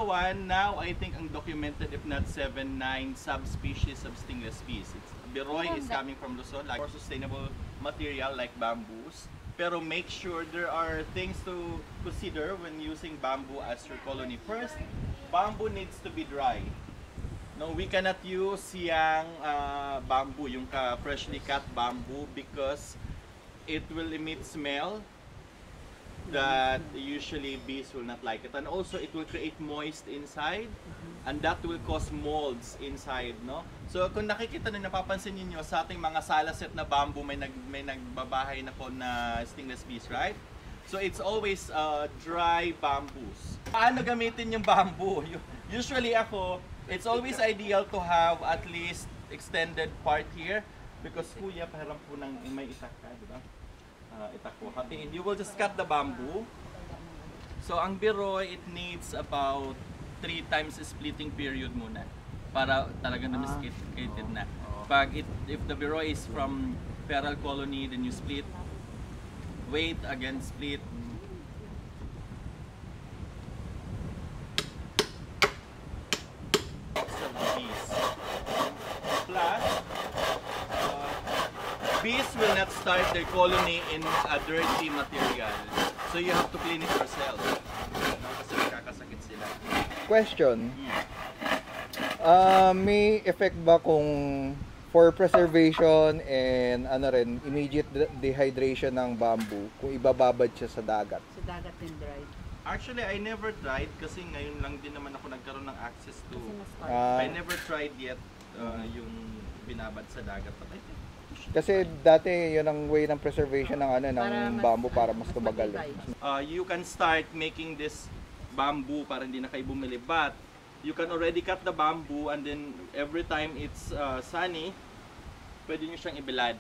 Palawan, now I think ang documented if not 7, 9 subspecies of stingless bees. Biroy is coming from Luzon, like more sustainable material like bamboos. Pero make sure there are things to consider when using bamboo as your colony. First, bamboo needs to be dry. No, we cannot use yung bamboo, yung freshly cut bamboo, because it will emit smell that usually bees will not like it, and also it will create moist inside, and that will cause molds inside, no? So kung nakikita niyo, napapansin niyo sa ating mga salaset na bamboo, may nagbabahay na po na stingless bees, right? So it's always dry bamboos. Paano gamitin yung bamboo? Usually ako, it's always ideal to have at least extended part here, because kuya, pahiram po ng may itak ka, di ba? Itak po. You will just cut the bamboo. So ang biroy, it needs about 3 times splitting period muna para talagang domesticated na. If the biroy is from feral colony, then you split. Wait, again split. Bees will not start their colony in a dirty material. So you have to clean it yourself. Kasi nakakasakit sila. Question. May effect ba kung for preservation and immediate dehydration ng bamboo kung ibababad siya sa dagat? Sa dagat and dry. Actually, I never tried kasi ngayon lang din naman ako nagkaroon ng access to. I never tried yet yung binabad sa dagat. Kasi dati yun ang way ng preservation ng bamboo para mas tumagal. You can start making this bamboo para hindi na kayo bumili, but you can already cut the bamboo, and then every time it's sunny, pwede nyo siyang ibilad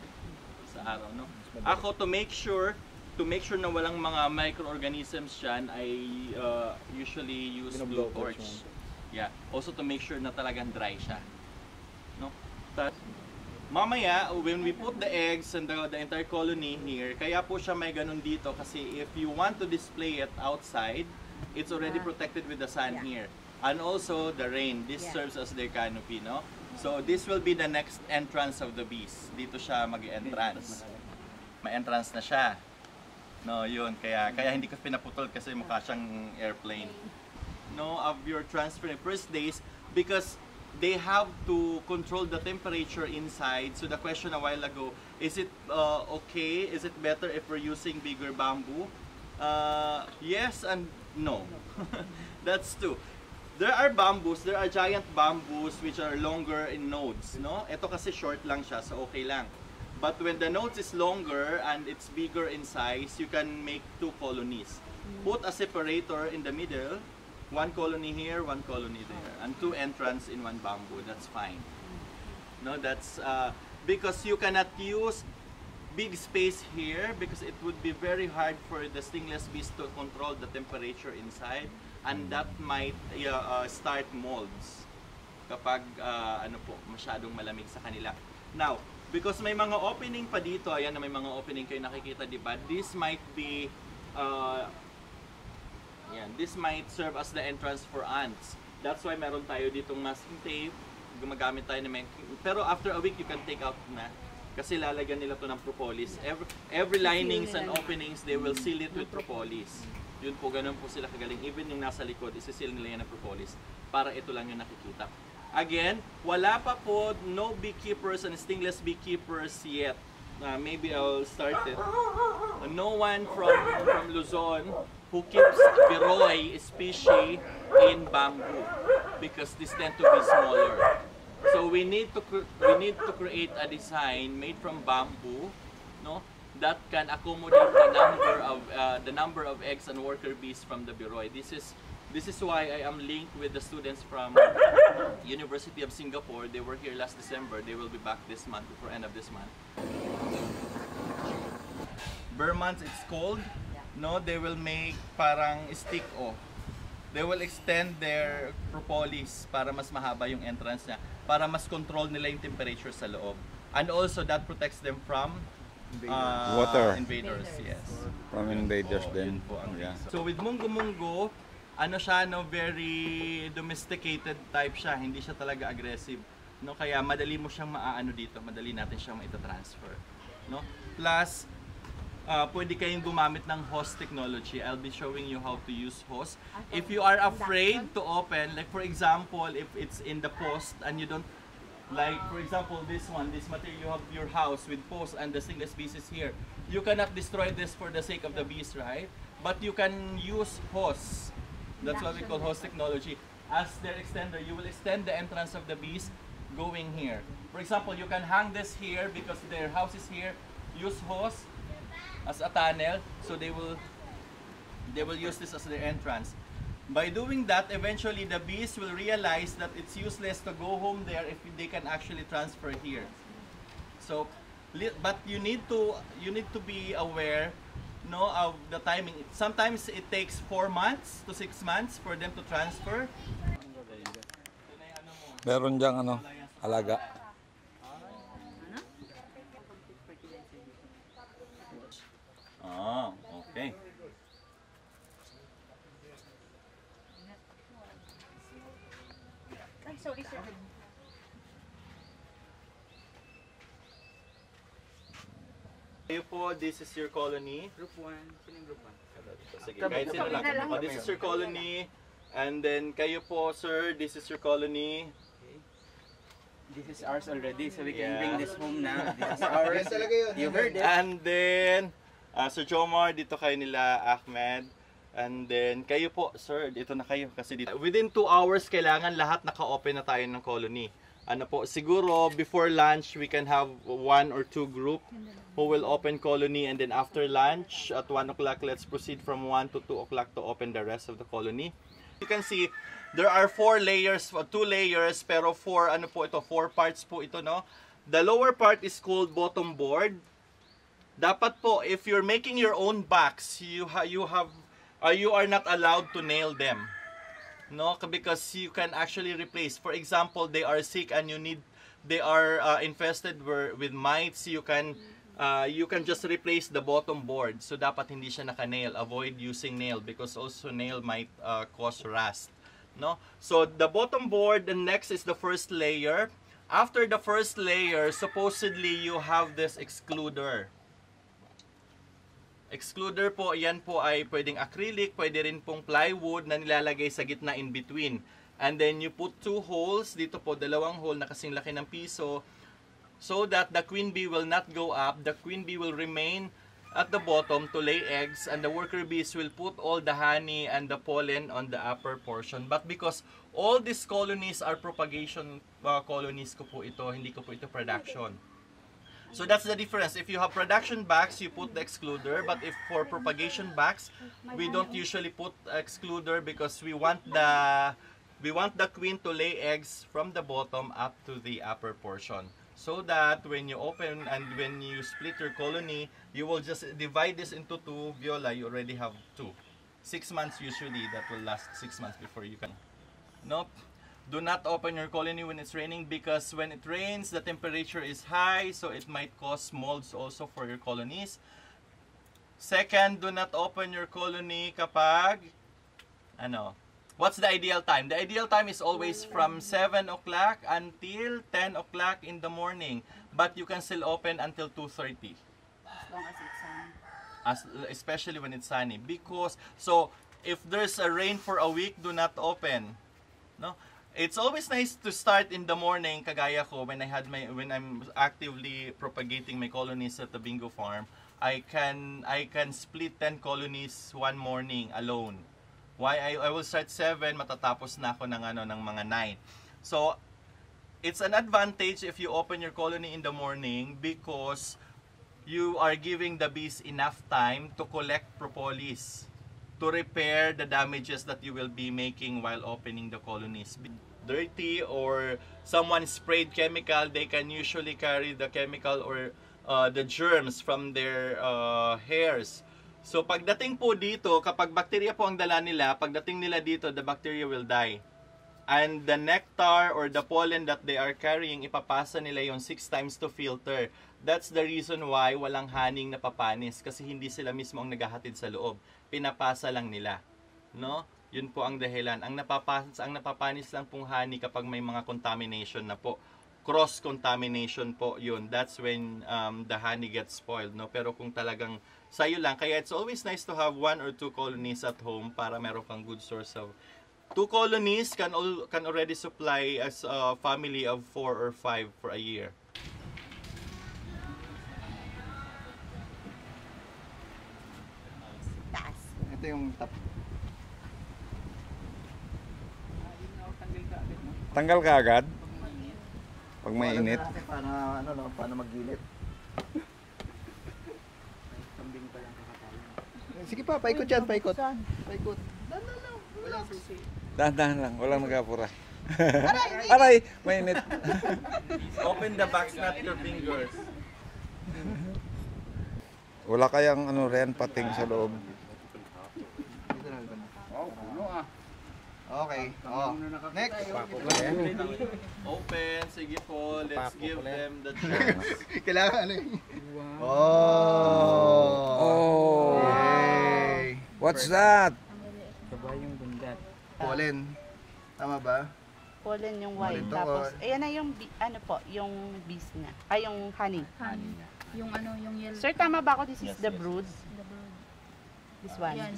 sa araw, no? Ako, to make sure na walang mga microorganisms dyan, I usually use blue torch. Yeah, also to make sure na talagang dry siya, no? Mamaya, when we put the eggs and the entire colony here, kaya po siya may ganun dito kasi if you want to display it outside, it's already protected with the sun here. And also the rain. This serves as their canopy, no? So this will be the next entrance of the bees. Dito siya mag-entrance. May entrance na siya. No, yun. Kaya hindi ko pinaputol kasi mukha siyang airplane. No, of your transfer in first days, because they have to control the temperature inside. So the question a while ago, is it okay? Is it better if we're using bigger bamboo? Yes and no. That's two. There are bamboos, there are giant bamboos which are longer in nodes, no? Ito kasi short lang siya, so okay lang. But when the nodes is longer and it's bigger in size, you can make 2 colonies. Put a separator in the middle, 1 colony here, 1 colony there, and 2 entrance in 1 bamboo. That's fine. No, that's because you cannot use big space here because it would be very hard for the stingless bees to control the temperature inside, and that might start molds kapag masyadong malamig sa kanila. Now, because may mga opening pa dito, ayan na may mga opening kayo nakikita, di ba? This might be this might serve as the entrance for ants. That's why meron tayo ditong masking tape. Gumagamit tayo ng pero after a week you can take out na kasi lalagyan nila to ng propolis. Every linings and openings, they will seal it with propolis. Yun po, ganun po sila kagaling. Even yung nasa likod, isi-seal nila yan ng propolis para ito lang yung nakikita. Again, wala pa po, no beekeepers and stingless beekeepers yet. Maybe I'll start it. No one from Luzon who keeps biroy species in bamboo because these tend to be smaller. So we need to create a design made from bamboo, no, that can accommodate the number of eggs and worker bees from the biroy. This is why I am linked with the students from University of Singapore. They were here last December. They will be back this month, before end of this month. Burmans, it's cold. No, they will make parang stick They will extend their propolis para mas mahaba yung entrance niya, para mas control nila yung temperature sa loob. And also that protects them from water invaders. Yes. From invaders din. Yeah. So with Mungo Mungo, ano siya, no, very domesticated type siya, hindi siya talaga aggressive, no, kaya madali mo siyang maaano dito, madali natin siyang maita-transfer, no. Plus pwede kayong gumamit ng host technology. I'll be showing you how to use host. If you are afraid to open, like for example, if it's in the post and you don't, like for example this one, this material, you have your house with post and the stingless bees is here. You cannot destroy this for the sake of the bees, right? But you can use host. That's what we call host technology. As their extender, you will extend the entrance of the bees going here. For example, you can hang this here because their house is here. Use host as a tunnel, so they will use this as their entrance. By doing that, eventually the bees will realize that it's useless to go home there if they can actually transfer here. So, but you need to be aware, no, of the timing. Sometimes it takes 4 months to 6 months for them to transfer. Meron diyang ano, alaga. Oh, okay. Ay, sorry sir. Kayo po, this is your colony. Group 1. Sino yung group 1? Sige, kahit sino lang. Kami na lang. Oh, this is your colony. And then kayo po, sir, this is your colony. Okay. This is ours already, so we can Yeah. bring this home now. This is ours. Yes, talaga yun. You heard it. And then, Sir Jomar, dito kayo nila, Ahmed. And then, kayo po, sir, dito na kayo. Kasi dito, within 2 hours, kailangan lahat naka-open na tayo ng colony. Ano po, siguro, before lunch, we can have 1 or 2 group who will open colony. And then after lunch, at 1 o'clock, let's proceed from 1 to 2 o'clock to open the rest of the colony. You can see, there are 4 layers, 2 layers, pero 4 parts po ito, no? The lower part is called bottom board. Dapat po, if you're making your own box, you are not allowed to nail them, no? Because you can actually replace. For example, they are sick and they are infested with mites. You can just replace the bottom board. So dapat hindi siya naka-nail. Avoid using nail because also nail might cause rust, no? So the bottom board, the next is the first layer. After the first layer, supposedly you have this excluder. Excluder po, yan po ay pwedeng acrylic, pwede rin pong plywood na nilalagay sa gitna in between. And then you put 2 holes, dito po 2 hole na kasing laki ng piso, so that the queen bee will not go up. The queen bee will remain at the bottom to lay eggs, and the worker bees will put all the honey and the pollen on the upper portion. But because all these colonies are propagation colonies ko po ito, hindi ko po ito production. So that's the difference. If you have production bags, you put the excluder. But if for propagation bags, we don't usually put excluder because we want the queen to lay eggs from the bottom up to the upper portion. So that when you open and when you split your colony, you will just divide this into 2. Viola, you already have 2. 6 months usually, that will last 6 months before you can. Nope. Do not open your colony when it's raining because when it rains, the temperature is high, so it might cause molds also for your colonies. Second, do not open your colony kapag, what's the ideal time? The ideal time is always from 7 o'clock until 10 o'clock in the morning, but you can still open until 2:30. As long as it's sunny. Especially when it's sunny. Because, so, if there's a rain for a week, do not open. No? It's always nice to start in the morning, kagaya ko, when I'm actively propagating my colonies at the Bingo farm, I can split 10 colonies one morning alone. Why? I will start 7, matatapos na ako ng mga 9. So, it's an advantage if you open your colony in the morning because you are giving the bees enough time to collect propolis, to repair the damages that you will be making while opening the colonies. Dirty or someone sprayed chemical, they can usually carry the chemical or the germs from their hairs. So pagdating po dito, kapag bacteria po ang dala nila, pagdating nila dito, the bacteria will die. And the nectar or the pollen that they are carrying, ipapasa nila yung 6 times to filter. That's the reason why walang haning napapanis kasi hindi sila mismo ang naghahatid sa loob. Pinapasa lang nila, no? Yun po ang dahilan. Ang napapanis lang pong honey kapag may mga contamination na po. Cross-contamination po yun. That's when the honey gets spoiled. No? Pero kung talagang sayo lang, kaya it's always nice to have 1 or 2 colonies at home para meron kang good source of 2 colonies can already supply as a family of 4 or 5 for a year. Taas. Ito yung top. Tanggal ka agad? Pag mainit. Para ano no, paano maggilit. Kambing pa lang kakatayin. Sige pa, paikot dyan, paikot. Paikot. Walang susi. Dahan-dahan lang, walang nagapura. Aray! Mainit. Open the box, not your fingers. Wala kayang ano ren, pating sa loob. Oh, puno ah. Okay. Oh. Next. Open, sige po. Let's give them the chance. Kailangan ano yun? Oh. Oh! Yay. What's that? Sabay yung bundat. Pollen. Tama ba? Pollen yung white. Pollen to, Tapos, ayan na yung, ano po, yung bees niya. Ay, yung honey. Yung ano, yung yellow. Sir, tama ba ako? This is Yes, the yes. brood? The bird. This one? Yan.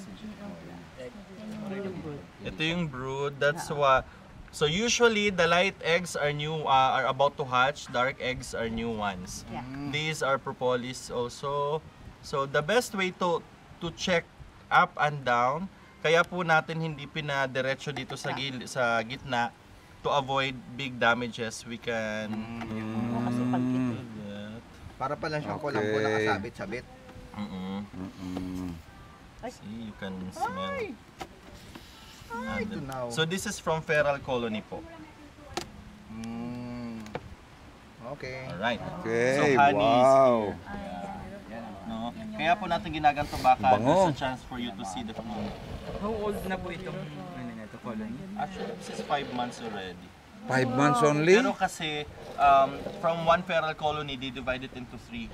Yung brood. Ito yung brood. That's why. So usually the light eggs are are about to hatch. Dark eggs are new ones. Yeah. These are propolis also. So the best way to check up and down. Kaya po natin hindi pinadiretso dito sa sa gitna to avoid big damages. We can Kasi pag do that. Para pa lang siyang Okay. kulang po nakasabit-sabit. See, you can smell. And then- tunaw. so this is from feral colony po. Okay. Alright. Okay, So honey is wow. here. No? Kaya po natin ginaganto baka Bango. there's a chance for you to see the queen. How old na po itong ano na ito, colony? Actually, this is 5 months already. 5 months only? Pero kasi, from one feral colony, they divide it into 3.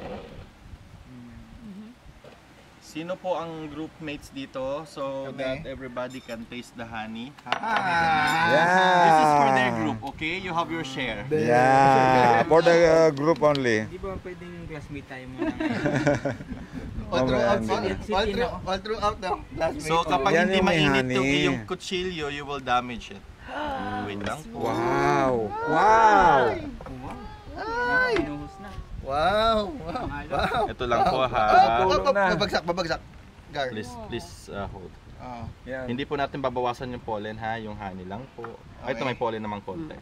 Sino po ang group mates dito so Kami. that everybody can taste the honey? Yeah. This is for their group, okay? You have your share. Yeah, for the group only. Di ba pwedeng classmate tayo muna? All throughout, Mamaya, all throughout the classmates. So kapag Yan hindi yung may mainit yung honey. iyong kutsilyo, you will damage it. Wait lang po. Wow! Wow! Pinuhos na. Wow! Wow! Ito lang po ha. Up, babagsak, babagsak. Gar. Please hold. Oh. Yan. Hindi po natin babawasan yung pollen ha, yung honey lang po. Ay, ito may pollen naman konti.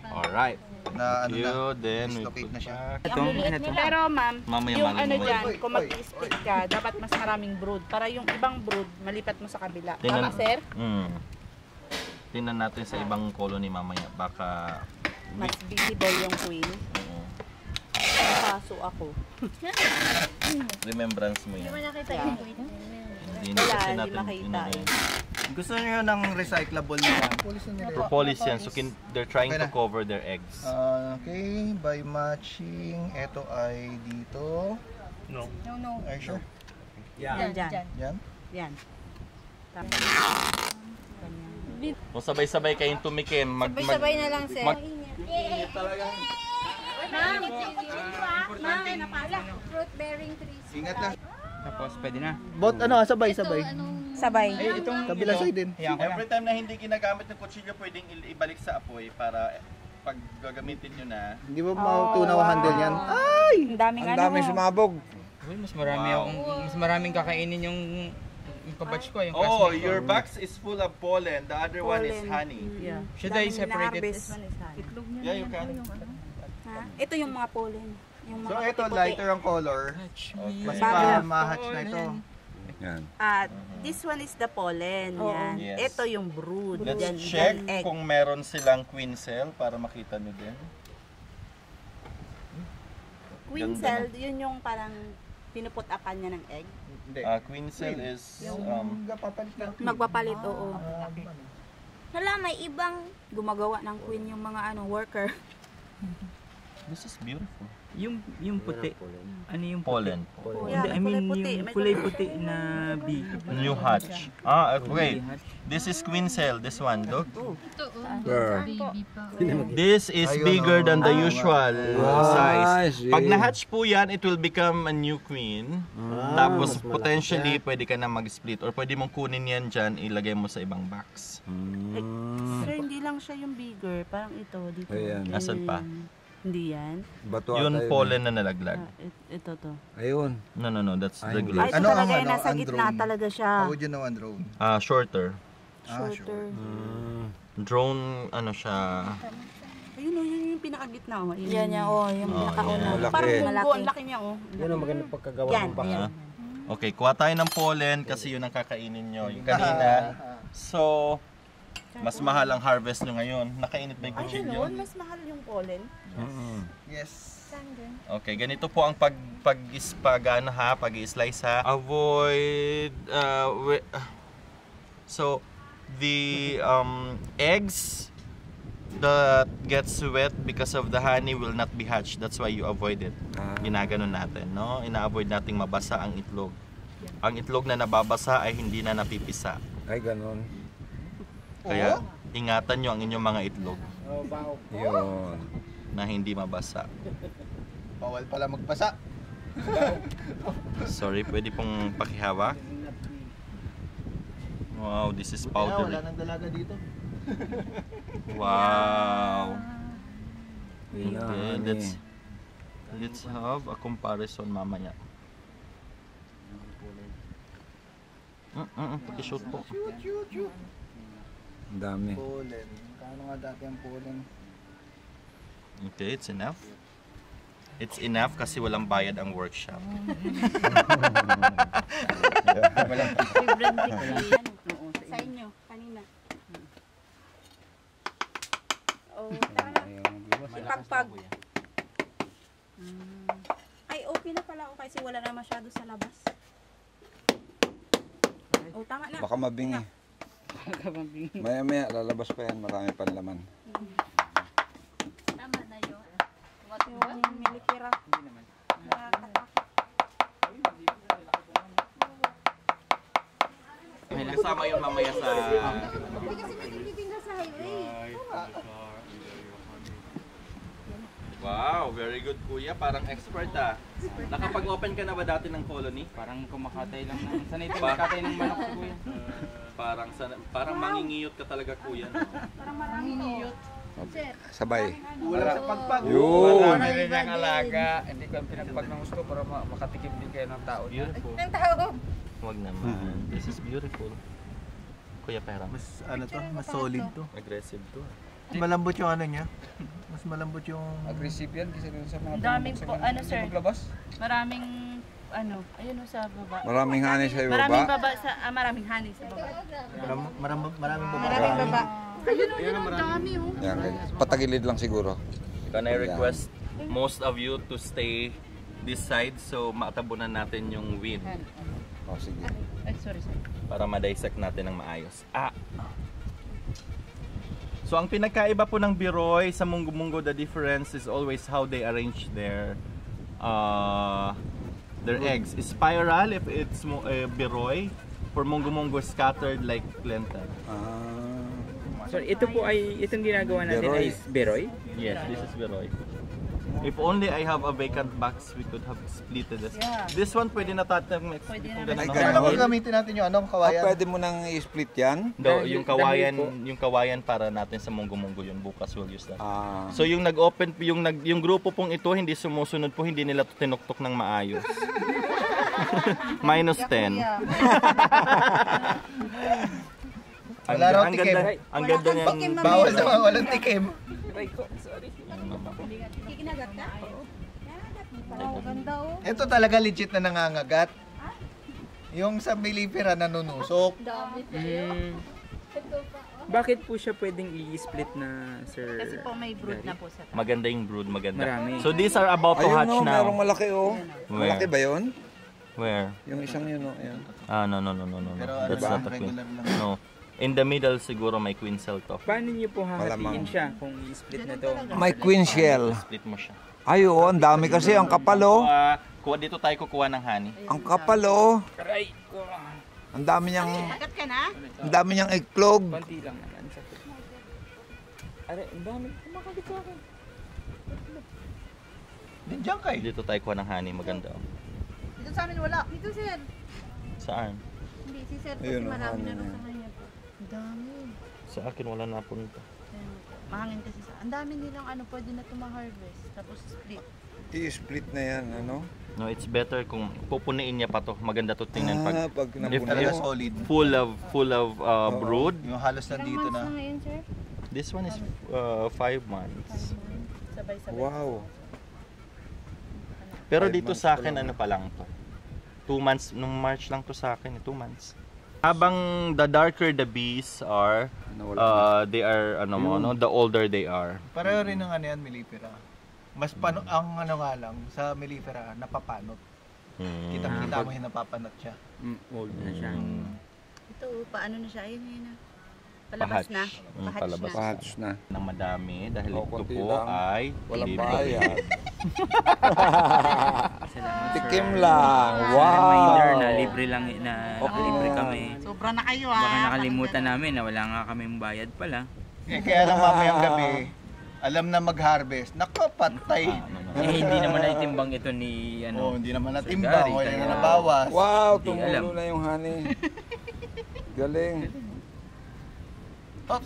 Alright. Na ano You, na. then we Dislocate put na siya. back. Ito, ano ito? Pero ma'am, Mamaya, yung mamaya, ano mamaya. dyan, Oy, kung oy. mag-split ka, dapat mas maraming brood. Para yung ibang brood, malipat mo sa kabila. Tingnan- Tama, sir? Tingnan natin sa ibang colony mamaya. Baka Mas visible yung queen. Nakaso ako. remembrance mo Hindi mo yan. nakita Yeah. yung tweet. Hindi Wala, kasi hindi natin makita inano eh. yan. Gusto niyo ng recyclable na yan? Propolis yan. So they're trying Okay to na. cover their eggs. Okay, by matching, ito ay dito. No. Are you sure? Yan, dyan. Yan? Yan. Kung sabay-sabay kayong tumikim, Sabay-sabay na lang, sir. Fruit bearing trees. Ingat lang. Tapos pwede na. Bot ano, sabay, sabay. Sabay. Ay, itong Kabila ito, side din. hayaan ko lang. Every time na hindi ginagamit ng kutsilyo, pwedeng ibalik sa apoy para pag gagamitin nyo na. Hindi ba matunaw handle yan? Ang daming Ang ano. daming sumabog. Uy, mas maraming kakainin yung kabatch ko, yung Oh, classmate ko. your box is full of pollen. The other one is Pollen. honey. Yeah. Should I separate it? This one is honey. Yeah, you can. Ha? Ito yung mga pollen. Yung So mga ito, puti-puti. lighter ang color. Mas Bago. pa-match na ito. Yan. This one is the pollen. Oo. Yan. Yes. Ito yung brood. Let's Yan, check yan egg. kung meron silang queen cell para makita nyo din. Queen Ganda cell, yun yung parang pinuput-upan niya ng egg. Hindi. Queen cell is Papalit na. Magpapalit, oo. Hala, may ibang gumagawa ng queen yung mga worker. this is beautiful. Yung puti. Ano yung Pollen. Hindi, I mean yung kulay puti na bee. New hatch. Ah, wait. This is queen cell. This one, look. This is bigger than the usual size. Pag na-hatch po yan, it will become a new queen. Tapos potentially, pwede ka na mag-split. Or pwede mong kunin yan dyan, ilagay mo sa ibang box. Sir, hindi lang siya yung bigger. Parang ito, dito. Ayan. Asan pa? Hindi yan. Bato Yun pollen na nalaglag. Ito to. Ayun. No, that's regular. Ay, ito Ano ang talaga yung ano, nasa ang gitna drone? talaga siya. How would you know ang drone? Shorter. Shorter. Drone, ano siya, Ayun o, yun yung pinakagitna o. Yan yan, oh, yung pinakauna. yan. Malaki. Parang Malaki. munggo, ang laki niya o. Yan ang magandang pagkagawa Yan, ng baka. yan. Okay, kuha tayo ng pollen kasi yun ang kakainin nyo. Yung kanina. So, mas mahal ang harvest nyo ngayon. Nakainit ba yung Ay, kutsilyo? gano'n? Mas mahal yung pollen. Yes. Okay, ganito po ang pag-i-slice ha. Avoid, so, the eggs that gets wet because of the honey will not be hatched. That's why you avoid it. Ginaganon natin, no? Ina-avoid nating mabasa ang itlog. Ang itlog na nababasa ay hindi na napipisa. Ay, ganun. Kaya, ingatan nyo ang inyong mga itlog Yun. na hindi mabasa. Bawal pala magpasa. Sorry, pwede pong pakihawak. Wow, this is powdery. Wala nang dalaga dito. Wow. Yun na, Okay, honey. let's have a comparison mamaya. Pakishoot po. Ang dami. Pollen. Kano nga dati ang pollen? Okay, it's enough. It's enough kasi walang bayad ang workshop. Sa inyo, kanina. Oh, ipagpag. Ay, okay na pala ako kasi wala na masyado sa labas. Oh, tama na. Baka mabingi. Maya-maya, lalabas pa yan. Marami pang laman. Tama na yun. Yung milikira. Kasama yun mamaya sa... Hindi kasi nagtitinda sa highway. Wow, very good kuya. Parang expert ah. Nakapag-open ka na ba dati ng colony? Parang kumakatay lang ng sanay ito makatay ng manok si kuya. Parang mangingiyot ka talaga kuya. No? Parang marami to. Sabay. Wala sa pagpag. Yun. Marami rin ng alaga. Hindi ko ang pinagpag ng gusto para makatikim din kayo ng tao. Beautiful. Ng tao. Wag naman. This is beautiful. Kuya Pera. Mas ano to, mas solid to. Aggressive to. Malambot yung ano niya. Mas malambot yung... Aggressive yan kasi dun sa mga Ang daming po, ano sir, maglabas. maraming, ano, ayun o sa baba. Maraming honey sa Maraming ibaba. baba sa, maraming honey sa baba. Maraming baba. Maraming baba. Ayun o, yun ang dami o. Yan, ganyan. Patagilid lang siguro. Can I request most of you to stay this side so matabunan natin yung weed O, sige. Ay, sorry. para ma-dissect natin ng maayos. So ang pinagkaiba po ng biroy sa munggo-munggo, the difference is always how they arrange their eggs. Spiral if it's biroy, for munggo-munggo scattered like lentil. So ito po ay, itong ginagawa natin Beroy. ay beroy? Yes, this is biroy. If only I have a vacant box, we could have splitted this. Yeah. This one pwede na tayo Pwede kung na. ganun. Ano ba gamitin natin yung ano, kawayan? Pwede mo nang i-split yan? No, yung kawayan, Dahil po. yung kawayan para natin sa munggo-munggo yun. Bukas we'll use that. Ah, So yung nag-open, yung grupo pong ito, hindi sumusunod po, hindi nila tinuktok ng maayos. -10. Wala raw ang tikim. ganda, ang ganda Wala kang niyan. tikim, Bawal naman, walang tikim. Kikinagat ka? Wow, ganda oh. Ito talaga legit na nangangagat. Yung sa milipira nanunusok. Bakit po siya pwedeng i-split na, sir? Kasi po may brood na po sa taas. Maganda yung brood, maganda. Marami. So these are about to ayun hatch no, now. merong malaki oh. Where? Malaki ba yun? Where? Yung isang yun oh, ayan. No. Pero That's ano, not a queen. regular lang. No. In the middle siguro may queen cell to. Paano niyo po hahatiin Malamang. siya kung i-split na to? May queen shell. Split mo siya. Ay, oo, ang dami kasi. Ang kapal, oh. Dito tayo kukuha ng honey. Ang kapal, oh. Aray ko. Ang dami niyang, Agad ka na? ang dami niyang eggplog. Konti lang naman. Aray, ang dami. Kumakalit sa akin. Diyan kay. Dito tayo kuha ng honey, maganda. Oh. Dito sa amin wala. Dito sir. Saan? Hindi, si sir. Ayun, Kasi marami ano na yan. sa kanya po. Ang dami. Sa akin wala napunta. Ayan po. Mahangin kasi sa... Ang dami nilang ano, pwede na ito ma-harvest. Tapos split. I-split na yan, ano? No, it's better kung pupuniin niya pa to. Maganda to tingnan pag Pag if napuna. solid. full of brood. Yung halos Ilang nandito months na. na ngayon sir? This one is 5 months. Sabay-sabay. Wow. Pero 5 dito months sa pa akin lang. ano pa lang to. 2 months nung March lang to sa akin, 2 months. Habang the darker the bees are, they are ano mo, no, the older they are. Pareho rin ng ano yan, mellifera. Mas ang ano nga lang, sa mellifera, napapanot. Kitang-kita mo yung napapanot siya. Old na siya. Ito, paano na siya? Ayun, ayun na. Palabas Pahatch. na. Pahatch Palabas. na. Patch na. Nang madami dahil Oh, ito konti po lang. ay Walang libre. bayad. Salamat, Tikim sir. lang. Reminder Wow. na libre lang na libre kami. Sobra na kayo Baka nakalimutan namin na wala nga kaming bayad pala. Kaya lang mamayang gabi, alam na mag-harvest. Nako, patay. Hindi naman naitimbang ito ni Oh, ano. hindi naman Sir natimbang. Gary, O, kaya- yung nabawas. Wow, Hindi alam. tumulo na yung honey. Galing.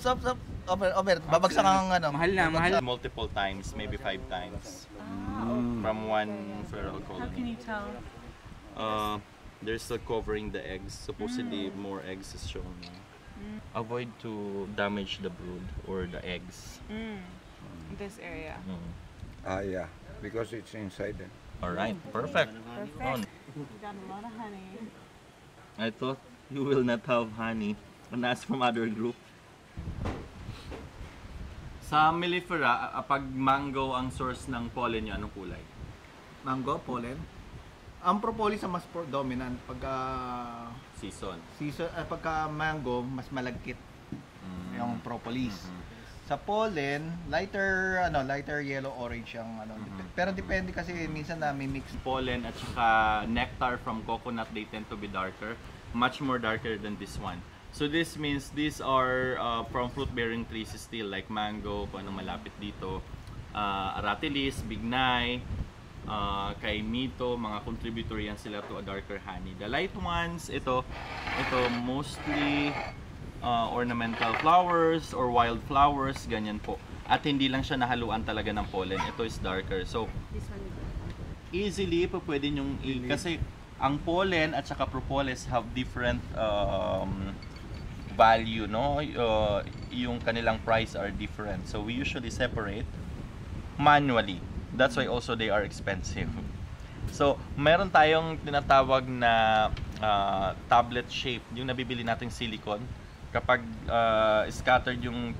Stop. Over. Babagsak ang ano. Mahal na, mahal. Multiple times, maybe 5 times. From one feral colony. you tell? They're still covering the eggs. Supposedly more eggs is shown. Avoid to damage the brood or the eggs. This area. Ah, yeah. Because it's inside. Alright, perfect. On. Got a lot of honey. I thought you will not have honey. And as from other group. Sa mellifera, pag mango ang source ng pollen nyo, anong kulay? Mango, pollen. Ang propolis ang mas dominant pagka Season. pagka mango mas malagkit yung propolis. Sa pollen, lighter yellow orange yung ano. Pero depende kasi minsan na may mix. Pollen at saka nectar from coconut, they tend to be darker. Much more darker than this one. So this means these are from fruit-bearing trees still, like mango, kung anong malapit dito. Aratilis, bignay, kay Mito, mga contributory yan sila to a darker honey. The light ones, ito mostly ornamental flowers or wild flowers, ganyan po. At hindi lang siya nahaluan talaga ng pollen. Ito is darker. So, This one. easily po pwede nyong kasi ang pollen at saka propolis have different value, no? Yung kanilang price are different. So, we usually separate manually. That's why also they are expensive. So, meron tayong tinatawag na tablet shape, yung nabibili nating silicone. Kapag scattered yung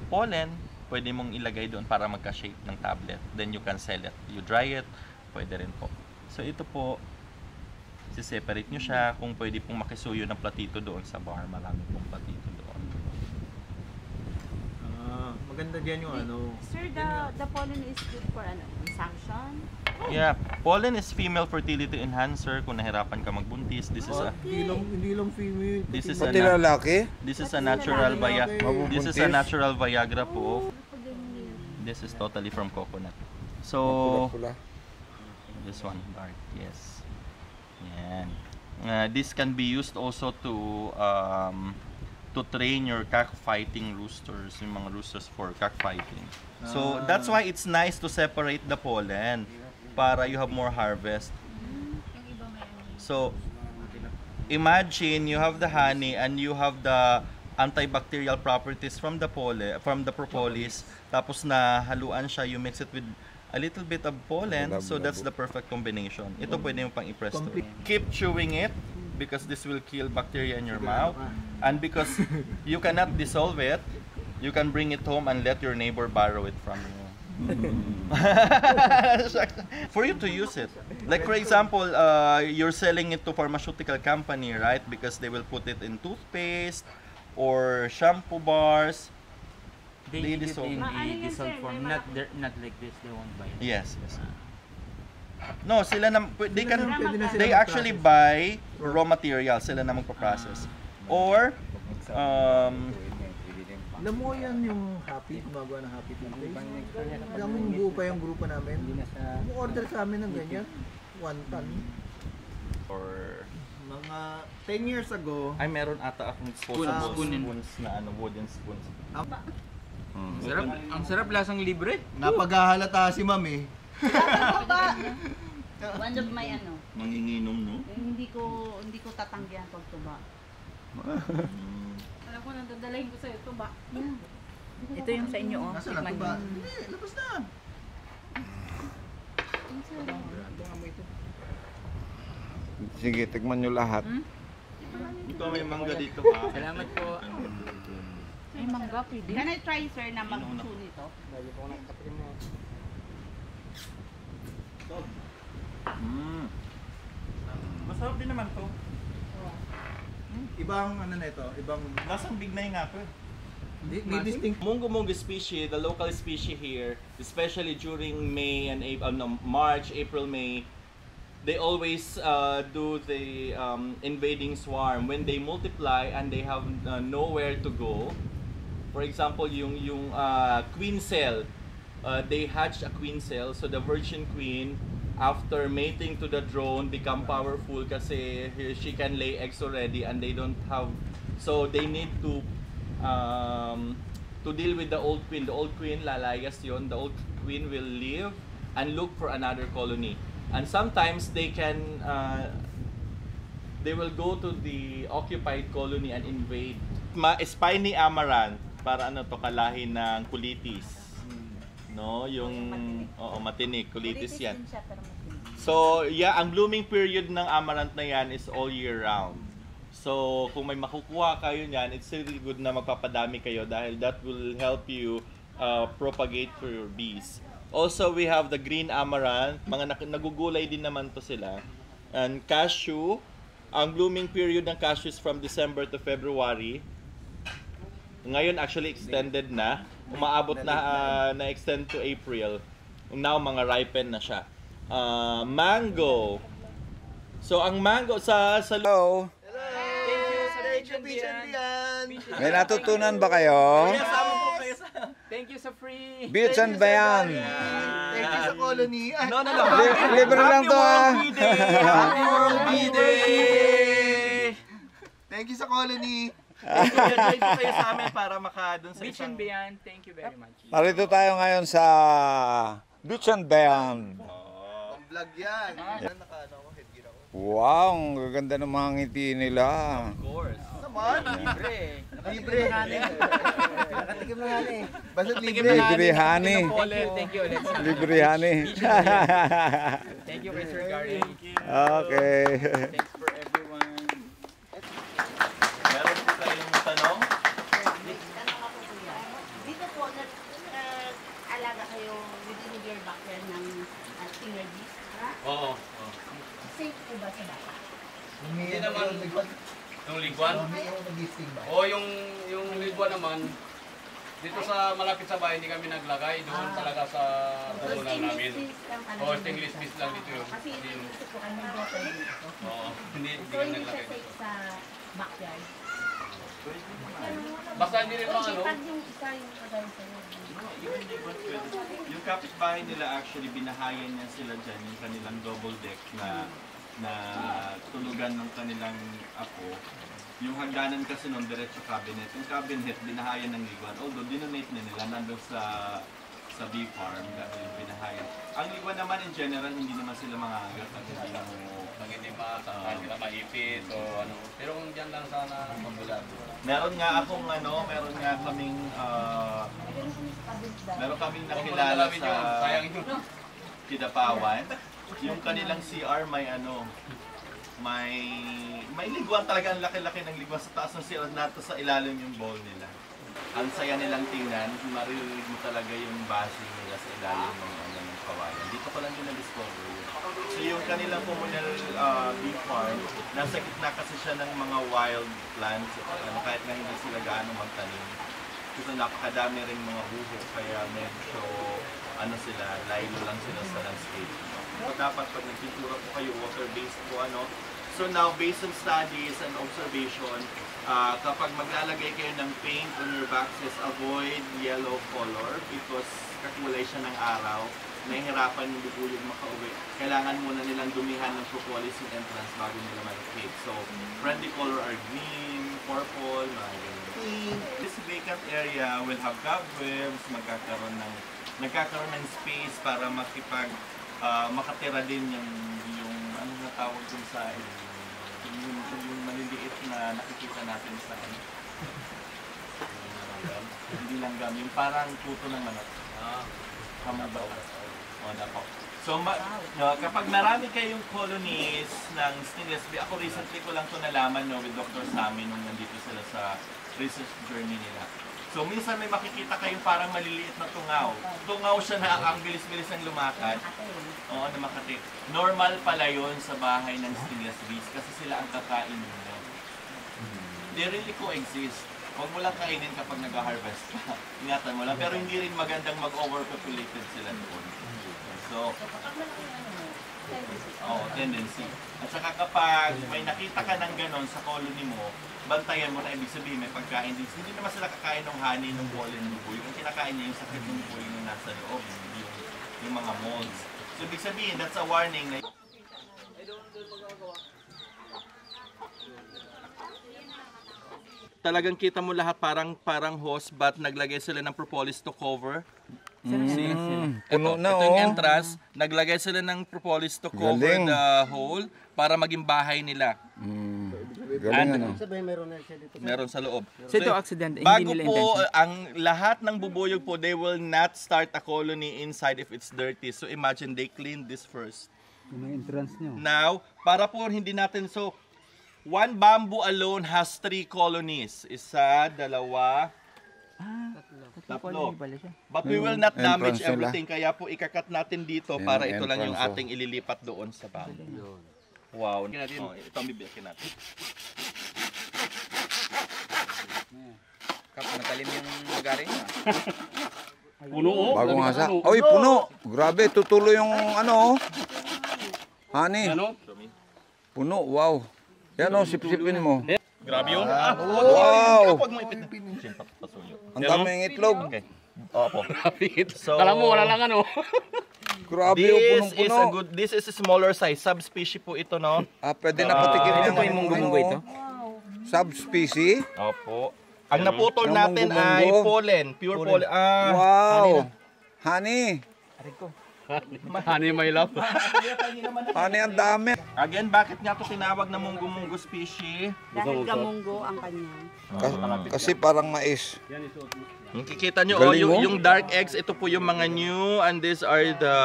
pollen, pwede mong ilagay doon para magka-shape ng tablet. Then you can sell it. You dry it, pwede rin po. So, ito po, si-separate nyo siya. Kung pwede pong makisuyo ng platito doon sa bar, marami pong platito doon. Maganda diyan yung ano. Sir, the pollen is good for ano? Consumption? Yeah, pollen is female fertility enhancer. Kung nahirapan ka magbuntis, this is a Hindi lang female. this is Pati a lalaki? this is a natural this is a natural Viagra po. This is totally from coconut. So Pula-pula. this one dark, yes. Yan. This can be used also to train your cockfighting roosters, yung mga roosters for cockfighting. So that's why it's nice to separate the pollen para you have more harvest. So imagine you have the honey and you have the antibacterial properties from the pollen, from the propolis, tapos na haluan siya, you mix it with a little bit of pollen, so that's the perfect combination. Ito pwede mo pang i-press to. Keep chewing it because this will kill bacteria in your mouth, and because you cannot dissolve it, you can bring it home and let your neighbor borrow it from you. For you to use it. Like for example, you're selling it to pharmaceutical company, right? Because they will put it in toothpaste or shampoo bars. They They need it dissolve. in Ano a yan, dissolved sir? form, May not like this, they won't buy it. Yes, yes. No, sila na they can Pwede na sila they actually buy raw materials, sila na magpa-process. Or Alam mo yan yung happy, gumagawa ng happy ng place. Alam mo yung buo pa yung grupo namin. Order sa amin ng ganyan. 1 ton. or Mga 10 years ago, ay meron ata akong Spoon, disposable spoon. spoons na ano, wooden spoons. Ang sarap lasang libre. napaghahalata si Ma'am eh. One of my ano, Manginginom, no? hindi ko tatanggihan pag tuba. Alam ko nang dadalhin ko sa'yo, tuba. Ito yung sa inyo, oh. Nasaan na Tikman to ba? nyo. Hindi, labas na. Sige, tigman nyo lahat. Ito may mangga dito ha. Salamat po. Ay, mangga, pwede. Can I try, sir, na mag-chew nito? Masarap din naman to. Ibang ano na ito, ibang Lasang bignay nga to. may distinct. Mungo species, the local species here, especially during May and March, April, May, they always do the invading swarm. When they multiply and they have nowhere to go, for example, yung queen cell, they hatch a queen cell, so the virgin queen, after mating to the drone, become powerful kasi she can lay eggs already and they don't have, so they need to deal with the old queen. The old queen, lalayas yon. The old queen will leave and look for another colony. And sometimes they can, they will go to the occupied colony and invade. Spiny amaranth, para ano to, kalahi ng kulitis. No, yung matinik, kulitis yan. Din siya, pero matinig. So, yeah, ang blooming period ng amaranth na yan is all year round. So, kung may makukuha kayo niyan, it's really good na magpapadami kayo dahil that will help you propagate for your bees. Also, we have the green amaranth. Mga nagugulay din naman to sila. And cashew. Ang blooming period ng cashew is from December to February. Ngayon, actually extended na. Umaabot na na-extend to April. Now, mga ripen na siya. Mango. So, ang mango sa Hello. May natutunan ba kayo? Thank you sa free. Beach and Bayan. Thank you sa colony. No. Libre lang to ah. Happy World Bee Day! Thank you sa colony. Join po kayo sa amin para makadun sa Beach and Beyond, thank you very much. Narito tayo ngayon sa Beach and Bayan. Ang vlog yan. Naka-ano ako, headgear ako. Wow, ang gaganda ng mga ngiti nila. Of course. Naman. Libre. Libre. Nakatikim na nga eh. Basta libre. Libre honey. Thank you ulit. Libre honey. Thank you kay Sir Gary. Okay. Thanks for everyone. Meron po kayong tanong? Tanong ako kuya. Dito po, nag-alaga kayo within your backyard ng stinger bees. Oo. Safe po ba sa baka? Hindi naman. Yung ligwan? O yung ligwan naman, dito sa malapit sa bahay, hindi kami naglagay. Doon talaga sa tutunan namin. O, stainless bees lang dito yun. Kasi inisip ko kami bottle dito. Oo, hindi So, kami hindi siya naglagay. safe sa backyard. Basta hindi rin mga ano. Pag yung isa yung kagaya sa'yo. Yung kapitbahay nila actually, binahayan niya sila dyan, yung kanilang double deck na tulugan ng kanilang apo. Yung hagdanan kasi nun, diretso cabinet. Yung cabinet, binahayan ng ligwan. Although, dinonate na nila nandun sa bee farm, dahil binahayan. Ang ligwan naman in general, hindi naman sila mga agat at hindi na Pag hindi masaktan nila maipit o ano. Pero kung dyan lang sana mabulado. meron nga kaming nakilala sa Sayang yun. Kidapawan. Yung kanilang CR may ligwan talaga, ang laki-laki ng ligwan sa taas ng CR nato sa ilalim yung bowl nila. Ang saya nilang tingnan, maririnig mo talaga yung bashing nila sa ilalim ng kawayan. Dito ko lang din na-discover yun. So yung kanilang communal bee farm, nasa gitna kasi siya ng mga wild plants, kahit na hindi sila gaano magtanim. Kasi napakadami rin mga buho, kaya medyo sila, lilo lang sila sa landscape. So dapat pag nagpintura po kayo, water-based po So now, based on studies and observation, kapag maglalagay kayo ng paint on your boxes, avoid yellow color because kakulay siya ng araw. Nahihirapan yung bubuyog makauwi. Kailangan muna nilang dumihan ng propolis yung entrance bago nila malocate. So, friendly color are green, purple, pink. This vacant area will have cobwebs, nagkakaroon ng space para makatira din yung ano na tawag dun sa yung maliliit na nakikita natin sa hindi langgam, yung parang puto ng manok. Kamabaw. So, kapag marami kayong colonies ng stingless bee, ako recently ko lang ito nalaman with Dr. Sammy nung nandito sila sa research journey nila. So, minsan may makikita kayong parang maliliit na tungaw. Tungaw siya na ang bilis-bilis ng lumakad. Oo, na Makati. Normal pala yun sa bahay ng stingless bees kasi sila ang kakain nila. They really coexist. Huwag mo lang kainin kapag nag-harvest ka. Ingatan mo lang. Pero hindi rin magandang mag-overpopulated sila doon. So, tendency. At saka kapag may nakita ka ng ganon sa colony mo, bantayan mo na ibig sabihin may pagkain din. Hindi naman sila kakain ng honey, ng pollen, ng buyo. Ang kinakain niya yung sakit ng buyo na nasa loob, yung mga molds. So ibig sabihin, that's a warning na talagang kita mo lahat parang hose but naglagay sila ng propolis to cover. Puno na ito yung entrance, naglagay sila ng propolis to cover the hole para maging bahay nila. Galing Meron sa loob. So ito accident, hindi Bago nila po, intention. ang lahat ng bubuyog po, they will not start a colony inside if it's dirty. So imagine they clean this first. May entrance nyo. Now, para po hindi natin, so one bamboo alone has 3 colonies. Isa, dalawa, tatlo. But we will not damage everything. Kaya po ikakat natin dito para ito lang yung ating ililipat doon sa bamboo. Wow. Ito ang bibiyakin natin. Matalim yung magaring. Puno. Bagong hasa. Oy, puno. Grabe, tutuloy yung honey. Puno, wow. Yan sipsipin mo. Grabe yun. Wow! Huwag mo ipit. Ang daming itlog. Okay. Opo. So, Kala mo, wala lang Grabe, punong-puno. This is a smaller size. Subspecies po ito, no? Pwede na patikim Ito yung po yung munggo ito. Subspecies. Opo. Ang naputol Yung natin ay munggo-munggo. pollen. Pure pollen. Wow! Honey. Honey, my love. Honey, ang dami. Again, bakit nga ito tinawag na munggo-munggo species? Dahil gamunggo ang kanya. Kasi parang mais. Kikita nyo, Galing mo. yung dark eggs, ito po yung mga new, and these are the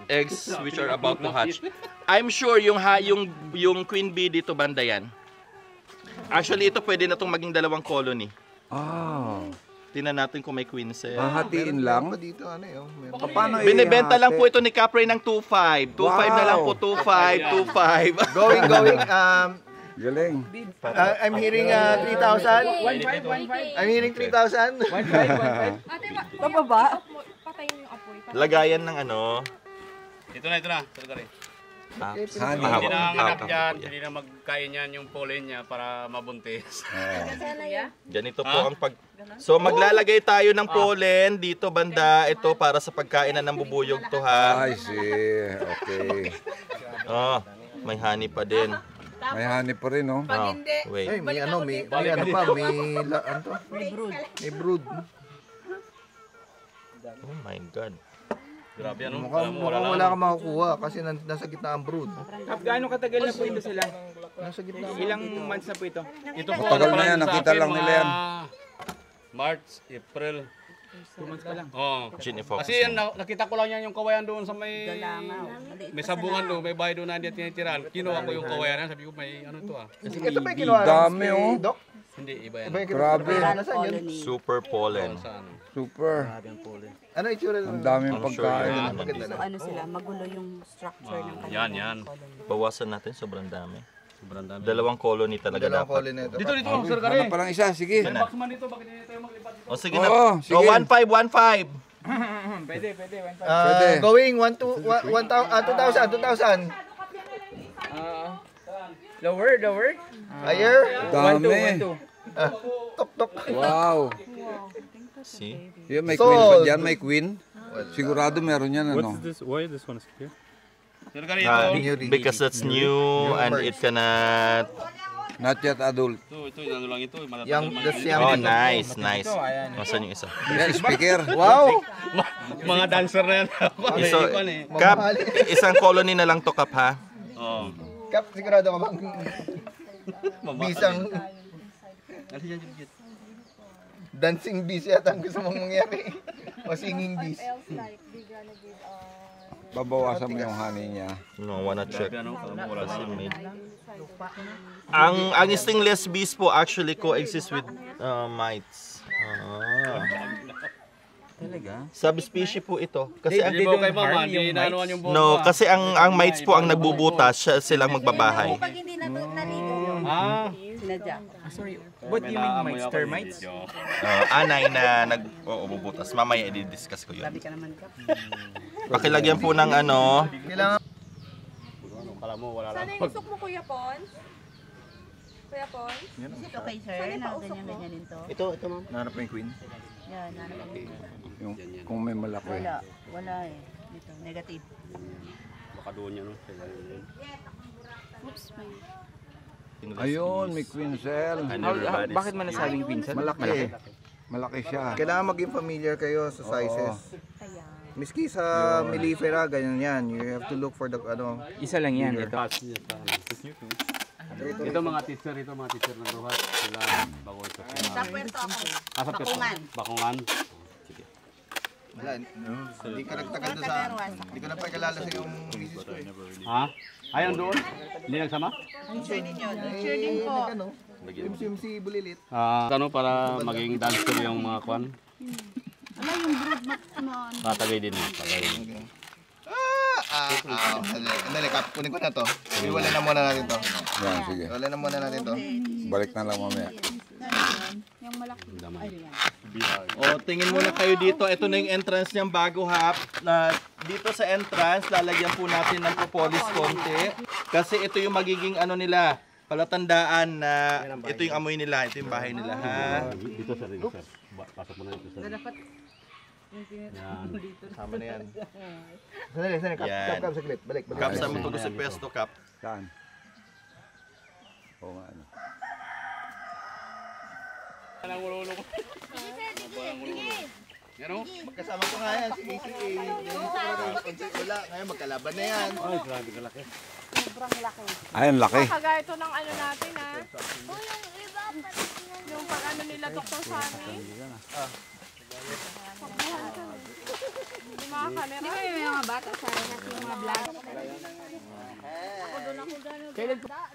eggs which are about to hatch. I'm sure yung queen bee dito banda yan. Actually, ito pwede na itong maging 2 colony. Tingnan natin kung may queen cell. Hahatiin lang. Dito Paano Binibenta lang po ito ni Capre ng 2.5. 2.5 na lang po, 2.5, 2.5. Going. Galing. I'm hearing 3,000. 1.5. I'm hearing 3,000. 1.5. Pababa? Lagayan ng Ito na. Sorry. Honey. Hindi na hanap dyan, hindi na magkain yan yung pollen niya para mabuntis. Ganito po ang So maglalagay tayo ng pollen dito banda. Ito para sa pagkainan ng bubuyog to ha. I see. Okay. May honey pa din. May honey pa rin, no? Wait. Ay, may brood. Oh my God. Grabe yan. Mukhang wala kang makukuha kasi nasa gitna ang brood. Gaano katagal na po ito sila? Nasa gitna. Ilang months na po ito? Ito po, Matagal na yan, nakita lang nila yan. March, April. 2 months pa lang. Chinifocus. Kasi yan, nakita ko lang yan yung kawayan doon sa may sabungan doon, may bahay doon na hindi tinitirahan. Kinuha ko yung kawayan yan, sabi ko may to Ito pa yung kinuha Dami, ni Doc? Hindi, iba yan. Iba yung Grabe. Ano saan yun? Colony. Super pollen. Sa ano? Super. Ano itsura Ang nun? daming I'm sure pagkain. yan. Maganda So na. ano sila, magulo yung structure ng kanilang yan. colony. Bawasan natin, sobrang dami. Sobrang dami. Dalawang colony talaga Dalawang dapat. colony na ito. Dito, Sir Ano Kare. pa lang isa? Sige. Yan na. Box man dito, bakit hindi tayo maglipat dito? O sige na. Oo, Go, sige. 1-5, 1-5. Pwede. Pwede. Going 2,000. Lower. Higher. Dami. Tok. Wow. See? Yan, may Sold. queen pa dyan, may queen. Sigurado meron yan, ano? Why this one is here? Sir Kare, ito. Because that's new and it cannot... Not yet adult. Ito, ano lang ito. That's young. Oh, nice. ayan. Nasaan yung isa? Yan, speaker. Wow. Mga dancer na yan. So, Kap, isang colony na lang to, Kap, ha? Oo. Kap, sigurado ka bang bisang dancing bees yata ang gusto mong mangyari. O singing bees. Babawasan mo yung honey niya. No, wanna check. Wala Kasi may... Ang stingless bees po actually coexist with mites. Talaga? Subspecies po ito. Kasi ang, Hindi mo kay Mama, hindi naanuan yung no, kasi ang mites po ang nagbubutas, silang magbabahay. Pag hindi naligo, sinadya. Sorry, what do you mean mites? Termites? Anay na nagbubutas. Mamaya i-discuss ko yun. Sabi ka naman ka. Pakilagyan po ng ano. Kailangan Kala mo, wala lang. Sana yung usok mo, Kuya Pons? Kuya Pons? Is it okay, sir? Na ganyan-ganyanin to? ito ma'am. Nahanap mo yung queen? Yan, ano. Yung, kung may malaki. Wala eh. Dito, negative. Baka doon yan, no? Oops, may... Ayun, may queen cell. Bakit mo nasabing pinsan? Malaki. Malaki siya. Kailangan maging familiar kayo sa sizes. Miski sa mellifera, ganyan yan. You have to look for the ano. Isa lang yan. Ito. Ito mga teacher ng Rohat. Sila bago ito. Sa puerto ako. Sa Bakungan. Bakungan. Wala, hindi ka nagtagal doon sa... Hindi ko na pagkalala sa yung misis ko eh. Ha? Ayan doon? Hindi nagsama? Cheer din yun. Cheer din po. Ano? Yung si Bulilit. Ano para maging dancer yung mga kwan? Ano yung brood mo? Tatagay din. Tatagay. Andali, Kap, kunin ko na to. Iwala na muna natin to. Yan, sige. Iwala na muna natin to. Balik na lang mamaya. Yung malaki. O, tingin muna kayo dito. Ito na yung entrance niyang bago, Hap. Na dito sa entrance, lalagyan po natin ng propolis konti. Kasi ito yung magiging ano nila, palatandaan na ito yung amoy nila, ito yung bahay nila, ha? Dito sa rin, sir. Pasok mo na dito, sir. Yan. Sama na yan. Sandali, Yan. Kap, saglit. Balik. Kap, saan mo tuloy sa pwesto, Kap? Saan? Oo nga, ano. Yan o? Magkasama ko nga yan. Sige. Wala. Ngayon magkalaban na yan. Ay, grabe ka laki. Sobrang laki. Ay, ang laki. Kagaya ito ng ano natin, ha? Yung pag ano nila, Dr. Sunny. Hindi mga kamera. Hindi kayo yung mga bata sa yung mga vlog. Ako doon ako gano'n.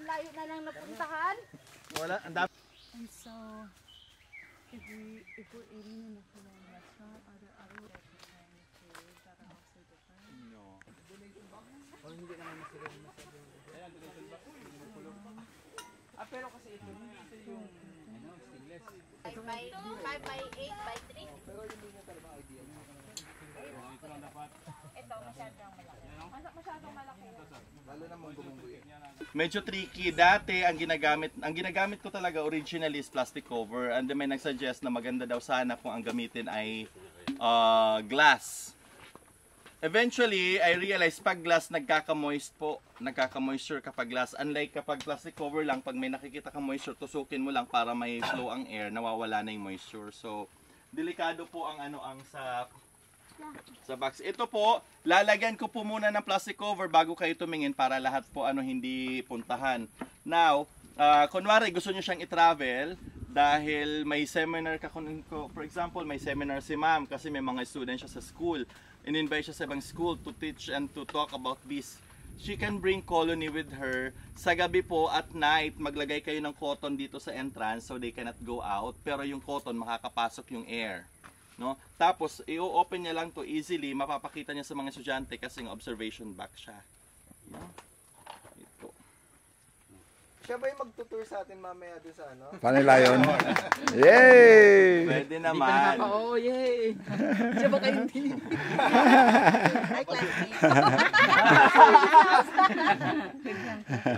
Layo na lang napuntahan. Wala. Ang dami. And so, if we're eating in a full restaurant, are there other ways that are also different? No. Pero kasi ito yung stainless. 5 by 8 by 3. Ito, masyadong malaki. Masyadong malaki. Medyo tricky. Dati, ang ginagamit ko talaga originally is plastic cover. And then may nagsuggest na maganda daw sana kung ang gamitin ay glass. Eventually, I realized pag glass nagkaka-moist po. Nagkaka-moisture kapag glass. Unlike kapag plastic cover lang, pag may nakikita ka moisture, tusukin mo lang para may flow ang air, nawawala na yung moisture. So, delikado po ang sa box. Ito po, lalagyan ko po muna ng plastic cover bago kayo tumingin para lahat po hindi puntahan. Now, kunwari gusto nyo siyang i-travel dahil may seminar ka, for example, may seminar si ma'am kasi may mga student siya sa school. In-invite siya sa ibang school to teach and to talk about bees. she can bring colony with her. Sa gabi po, at night, maglagay kayo ng cotton dito sa entrance so they cannot go out. Pero yung cotton, makakapasok yung air. No? Tapos, i-open niya lang to easily. Mapapakita niya sa mga estudyante kasi observation back siya. No? Ito. Siya ba yung magtutour sa atin mamaya doon sa ano? Panila yun. Yay! Pwede naman. Oo, yay! Siya ba kayo hindi? Ay, classmate.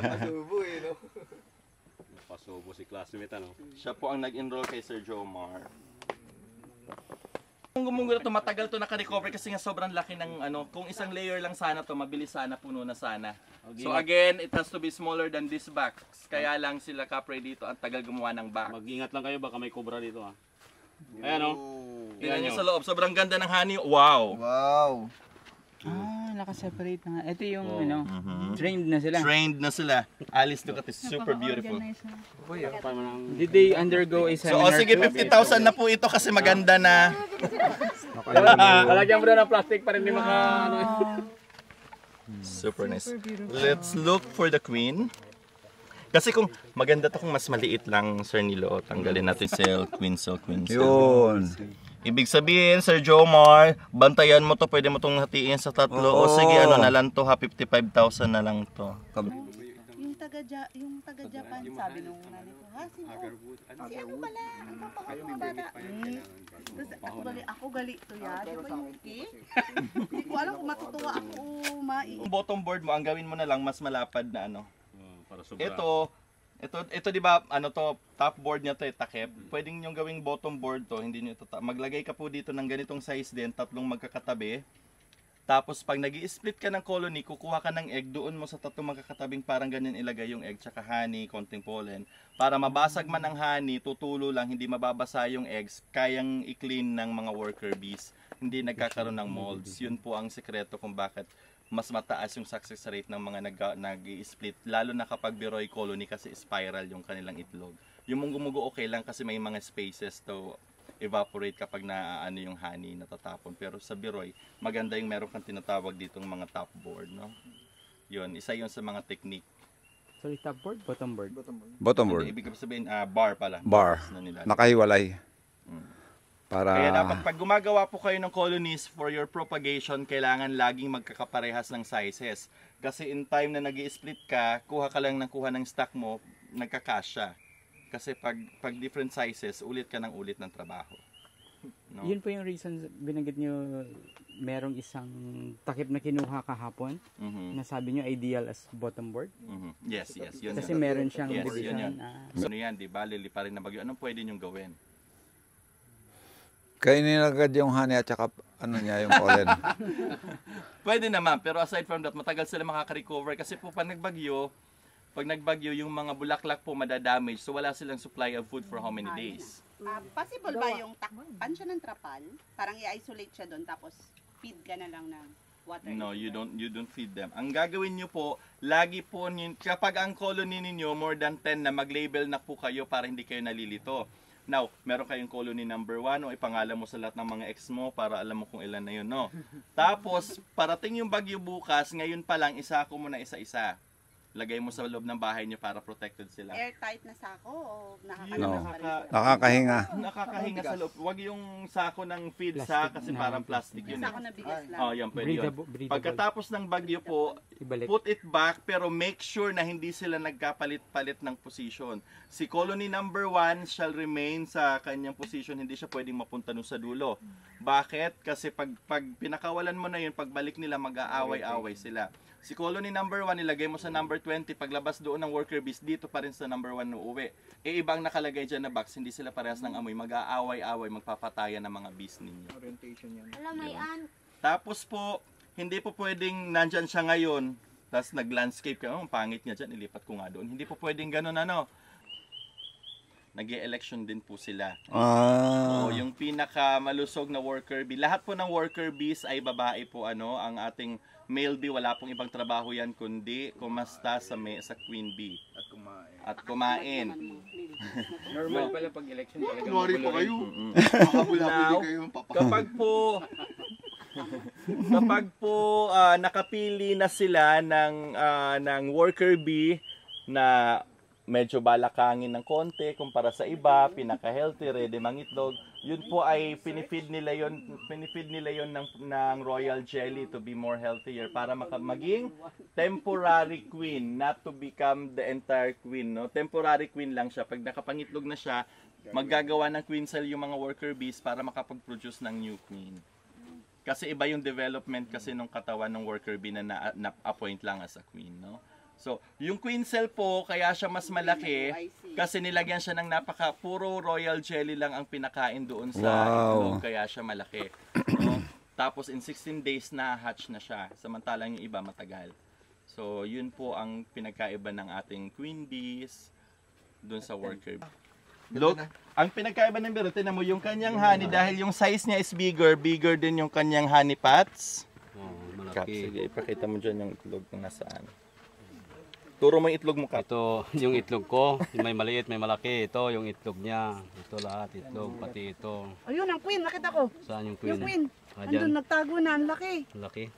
Masubo eh, no? Pasubo si classmate, ano? Siya po ang nag-enroll kay Sir Jomar. Kung gumugulo to, matagal to naka-recover kasi nga sobrang laki ng ano, kung isang layer lang sana to, mabilis sana, puno na sana. So again, it has to be smaller than this box. Kaya lang sila kapre dito, ang tagal gumawa ng box. Mag-ingat lang kayo, baka may cobra dito, ha? Ayan, o. Tingnan nyo sa loob, sobrang ganda ng honey. Wow! Wow. Ah, nakaseparate na nga. Ito yung, trained na sila. Trained na sila. Alice, look at this, super beautiful. Did they undergo a So, seminar? sige, 50,000 na po ito kasi maganda na. Lalagyan mo na ng plastic para hindi maka... Super nice. Let's look for the queen. Kasi kung maganda to kung mas maliit lang, Sir Nilo, tanggalin natin silk, queen silk, queen silk. Yun. Ibig sabihin, Sir Jomar, bantayan mo to, pwede mo tong hatiin sa tatlo. O sige, ano na lang to ha, 55,000 na lang to. Yung taga-Japan, sabi nung nanay ko, ha, si ano pala, ang papa ko mga bata. Tapos ako gali to ya, di ba yung hindi ko alam kung matutuwa ako o Yung bottom board mo, ang gawin mo na lang, mas malapad na ano. Para sobra. Ito di ba, ano to, top board niya to, takip. Pwedeng yung gawing bottom board to, hindi niyo ito, maglagay ka po dito ng ganitong size din, tatlong magkakatabi. Tapos pag nag-i-split ka ng colony, kukuha ka ng egg, doon mo sa tatlong magkakatabing parang ganyan ilagay yung egg, tsaka honey, konting pollen. Para mabasag man ang honey, tutulo lang, hindi mababasa yung eggs, kayang i-clean ng mga worker bees. Hindi nagkakaroon ng molds. Yun po ang sekreto kung bakit mas mataas yung success rate ng mga nag-i-split, lalo na kapag Biroy colony kasi spiral yung kanilang itlog. Yung munggumugo okay lang kasi may mga spaces to evaporate kapag ano yung honey natatapon. Pero sa Biroy, maganda yung meron kang tinatawag ditong mga top board, no? Yun, isa yun sa mga technique. Sorry, top board? Bottom board? Bottom board. Ibig sabihin, bar pala. Bar. Na nila. Nakahiwalay. Para... Kaya dapat pag gumagawa po kayo ng colonies for your propagation, kailangan laging magkakaparehas ng sizes. Kasi in time na nag-i-split ka, kuha ka lang ng kuha ng stock mo, nagkakasya. Kasi pag different sizes, ulit ka ng ulit ng trabaho. No? Yun po yung reason binanggit nyo, merong isang takip na kinuha kahapon, na sabi nyo ideal as bottom board. Yes. Yun Kasi yun. meron siyang Yes, division. Ano yan, di ba? Liliparin na bagyo. Anong pwede nyong gawin? Kainin agad yung honey at saka ano niya, yung pollen. Pwede naman, pero aside from that, matagal sila makaka-recover kasi po pag nagbagyo, yung mga bulaklak po madadamage, so wala silang supply of food for how many days? Possible ba yung takpan siya ng trapal? Parang i-isolate siya doon tapos feed ka na lang ng water? No, you don't feed them. Ang gagawin nyo po, lagi po kapag ang colony ninyo more than 10 na, mag-label na po kayo para hindi kayo nalilito. Now, meron kayong colony number 1 o ipangalan mo sa lahat ng mga ex mo para alam mo kung ilan na yun, no? Tapos, parating yung bagyo bukas, ngayon pa lang, isako mo na isa-isa. Lagay mo sa loob ng bahay niyo para protected sila. Airtight na sako o No. nakakalaman pa rin? Nakakahinga. Nakakahinga sa loob. Huwag yung sako ng feed sa kasi parang plastic yun. Sako na bigas lang. Oh, yan, pwede yun. Breathable. Pagkatapos ng bagyo po, Ibalik. put it back pero make sure na hindi sila nagkapalit-palit ng position. Si colony number 1 shall remain sa kanyang position, hindi siya pwedeng mapunta nun sa dulo. Bakit? Kasi pag pinakawalan mo na yun, pagbalik nila mag-aaway-away sila. Si colony number 1 nilagay mo sa number 20, paglabas doon ng worker bees, dito pa rin sa number 1 na uuwi. Iba ang nakalagay dyan na box, hindi sila parehas ng amoy, mag-aaway-away, magpapatayan ng mga bees ninyo. Orientation yan. Alam, may Tapos po, hindi po pwedeng nandyan siya ngayon, tapos nag-landscape ka, pangit niya dyan, ilipat ko nga doon. Hindi po pwedeng ganun nag-e-election din po sila. So, yung pinaka-malusog na worker bee, lahat po ng worker bees ay babae po, ang ating male bee, wala pong ibang trabaho yan, kundi kumasta sa queen bee. At kumain. Normal pala pag election talaga. Kunwari pa kayo. Now, kapag po Kapag po nakapili na sila ng worker bee na medyo balakangin ng konti kumpara sa iba, pinaka-healthy, ready mangitlog, yun po ay pinifeed nila yon ng royal jelly to be more healthier para maging temporary queen, not to become the entire queen, no? Temporary queen lang siya. Pag nakapangitlog na siya, maggagawa ng queen cell yung mga worker bees para makapag-produce ng new queen. Kasi iba yung development kasi nung katawan ng worker bee na na-appoint lang as a queen, no? So, yung queen cell po, kaya siya mas malaki kasi nilagyan siya ng puro royal jelly lang ang pinakain doon sa itlog, kaya siya malaki. No? Tapos in 16 days na hatch na siya, samantalang yung iba matagal. So, yun po ang pinagkaiba ng ating queen bees doon sa worker bee. Look, ang pinagkaiba ng biro, tinan mo yung kanyang honey dahil yung size niya is bigger din yung kanyang honey pots. Malaki. Sige, ipakita mo dyan yung itlog kung nasaan. Turo mo yung itlog mo, Kap. Ito yung itlog ko. May maliit, may malaki. Ito yung itlog niya. Ito lahat itlog, pati ito. Ayun, ang queen, nakita ko. Saan yung queen? Yung queen. Andun, nagtago na, ang laki. Laki.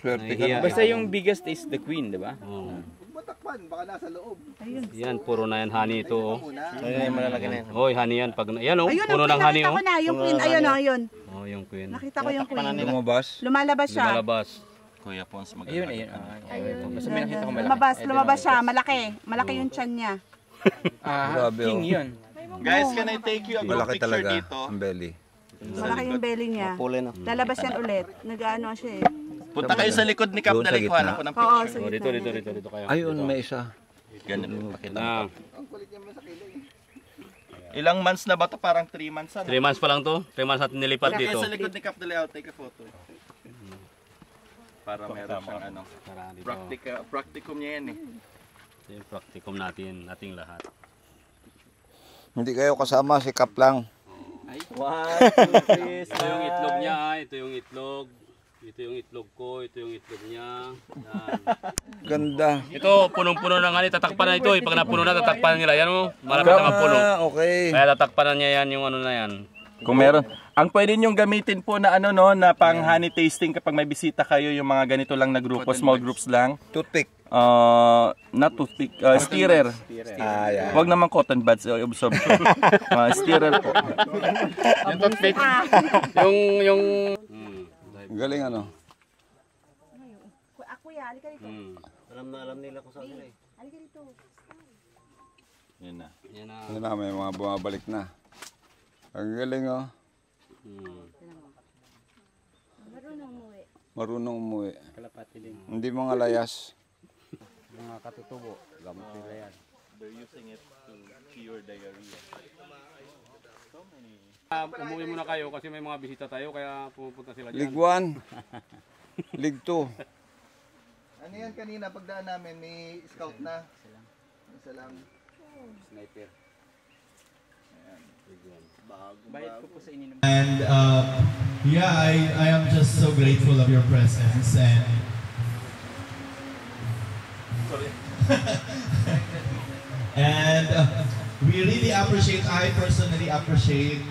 Swerte ka. Basta yung biggest is the queen, di ba? Oo. Matakpan, baka nasa loob. Ayun. Yan, puro na yan honey ito. Oh. Ayun, malalaki na yan. Hoy, honey yan. Yan oh, Ayun, puno ang ng queen, honey nakita oh. ko na, yung queen. Ayun, ayun. Oh, yung queen. Nakita ko yung queen. Lumabas. Lumalabas siya. Lumalabas. Kuya Pons, Ayun, ayun. Basta may nakita ko malaki. Lumabas siya, malaki. Malaki yung tiyan niya. Grabe, King oh. yun. Guys, can I take you a group Malaki picture talaga dito? ang belly. Malaki yung belly niya. Lalabas yan ulit. Nag-ano siya eh. Punta kayo sa likod ni Kap, Doon sa dalikuhan gitna? ako ng Oo, picture. sa Oh, gitna. dito kayo. Ayun, Dito. may isa. Ganun, pakita mo. Na. Ilang months na ba to? Parang 3 months na. 3 months pa lang to. 3 months natin nilipat Punta dito. kayo sa likod ni Kap, dali, I'll take a photo. Para meron siyang ano. Tara, dito. Practicum niya yan eh. Ito yung practicum natin, nating lahat. Hindi kayo kasama, si Kap lang. 1, 2, 3, Ito yung itlog niya, ito yung itlog. Ito yung itlog ko, ito yung itlog niya. Yan. Ganda. Ito, punong-puno ng honey. Tatakpan na ito. Pag napuno na, tatakpan nila. Yan mo, malapit na mapuno. Okay. Kaya tatakpan na niya yan, yung ano na yan. Kung meron. Ang pwede niyong gamitin po na ano no, na pang honey tasting kapag may bisita kayo, yung mga ganito lang na grupo, small groups lang. Toothpick. Not toothpick, stirrer. Yeah. Huwag naman cotton buds, absorption. Stirrer po. Yung toothpick. yung... Galing ano. Kuya, halika dito. Alam nila kung saan nila eh. Halika dito. Yan na. Yan na. Ano na, may mga bumabalik na. Ang galing oh. Marunong umuwi. Kalapati din. Hindi mga layas. Mga katutubo. Gamot nila yan. They're using it to cure diarrhea. Umuwi muna kayo kasi may mga bisita tayo kaya pumupunta sila dyan. League 1. League 2. Ano yan kanina, pagdaan namin, may scout na. Isa lang. Sniper. Bayad ko po sa inyo. And yeah, I am just so grateful of your presence and and we really appreciate, I personally appreciate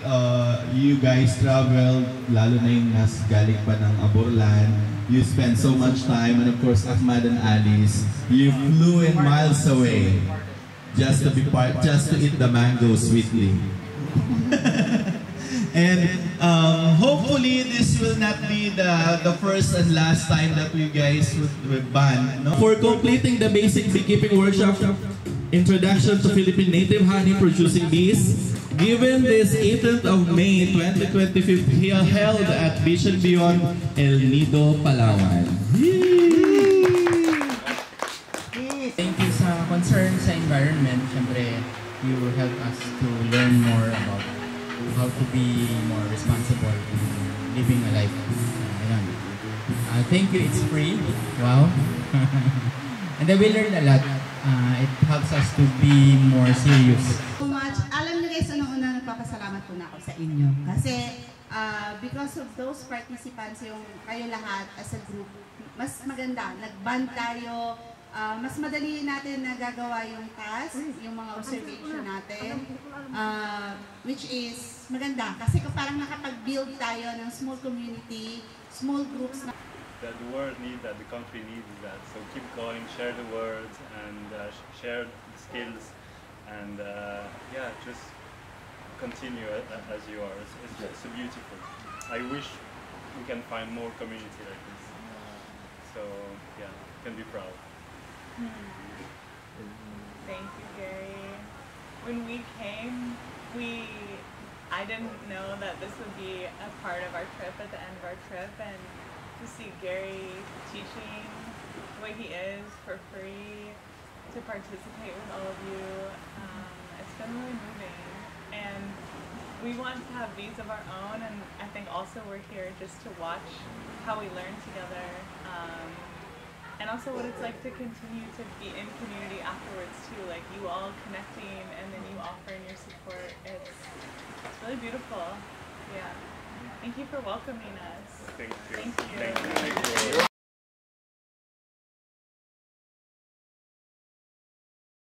you guys traveled, lalo na yung galing pa ng Aborlan. You spent so much time, and of course Ahmad and Alice, you flew in miles away just to be part, just to eat the mango sweetly. And hopefully this will not be the first and last time that you guys would band. No? For completing the basic beekeeping workshop, Introduction to Philippine Native Honey Producing Bees, given this 18th of May 2025, held at Beach and Beyond, El Nido, Palawan. Thank you sa concern sa environment. Siyempre, you will help us to learn more about how to be more responsible in living a life. Thank you, it's free. Wow. And we learned a lot. It helps us to be more serious. So much. Alam niyo guys, unang-una nagpapasalamat po na ako sa inyo. Kasi because of those participants, yung kayo lahat as a group, mas maganda. Nag-band tayo, mas madali natin nagagawa yung task, yung mga observation natin, which is maganda. Kasi parang nakapag-build tayo ng small community, small groups. That the world needs that, the country needs that. So keep going, share the words, and share the skills, and yeah, just continue as you are. It's beautiful. I wish we can find more community like this. So yeah, can be proud. Thank you, Gary. When we came, I didn't know that this would be a part of our trip at the end of our trip, and to see Gary teaching the way he is for free, to participate with all of you, it's been really moving. And we want to have these of our own, and I think also we're here just to watch how we learn together. And also what it's like to continue to be in community afterwards too, like you all connecting and then you offering your support. It's really beautiful. Yeah. Thank you for welcoming us. Thank you. Thank you. Thank you.